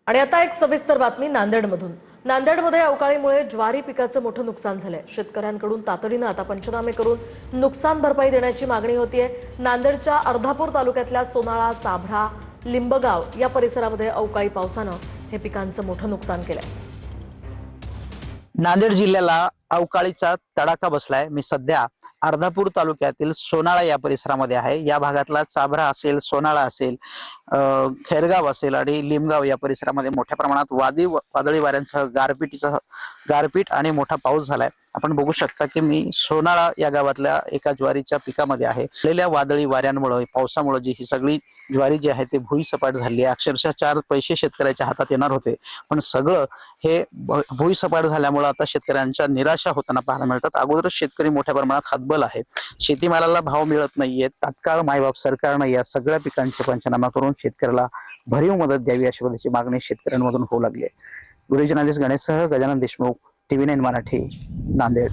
आणि आता एक सविस्तर बातमी नांदेडमधून। नांदेडमध्ये अवकाळीमुळे ज्वारी पिकाचं मोठं नुकसान झालंय। शेतकऱ्यांकडून तातडीनं आता पंचनामे करून नुकसान भरपाई देण्याची मागणी होतीये। नांदेडच्या अर्धापूर तालुक्यातल्या सोनाळा, चाभरा, लिंबगाव या परिसरामध्ये अवकाळी पावसानं हे पिकांचं मोठं नुकसान केलंय। नांदेड जिल्ह्याला अवकाळीचा तडाखा बसलाय। मी सध्या अर्धापूर तालुक्यातील सोनाळा या परिसरामध्ये आहे। या भागातला चाभरा असेल, सोनाळा असेल, खैरगाव असेल आणि लिंबगाव या परिसरामध्ये मोठ्या प्रमाणात वादळी वाऱ्यांसह गारपीट आणि मोठा पाऊस झालाय। आपण बघू शकता की मी सोनाळा या गावातल्या एका ज्वारीच्या पिकामध्ये आहे। आलेल्या वादळी वाऱ्यांमुळे, पावसामुळे जी ही सगळी ज्वारी जी आहे ती भुईसपाट झाली आहे। अक्षरशः 4 पैसे शेतकऱ्याच्या हातात येणार होते, पण सगळं हे भुईसपाट झाल्यामुळे आता शेतकऱ्यांच्या निराशा होताना पाहायला मिळतात। अगोदरच शेतकरी मोठ्या प्रमाणात हतबल आहे। शेतीमालाला भाव मिळत नाहीये। तात्काळ मायबाप सरकारनं या सगळ्या पिकांचे पंचनामा करून शेतकऱ्याला भरीव मदत द्यावी अशी पद्धतीची मागणी शेतकऱ्यांमधून होऊ लागली आहे। व्हिडिओ जर्नलिस्ट गणेशसह गजानन देशमुख, TV9 मराठी, नांदेड।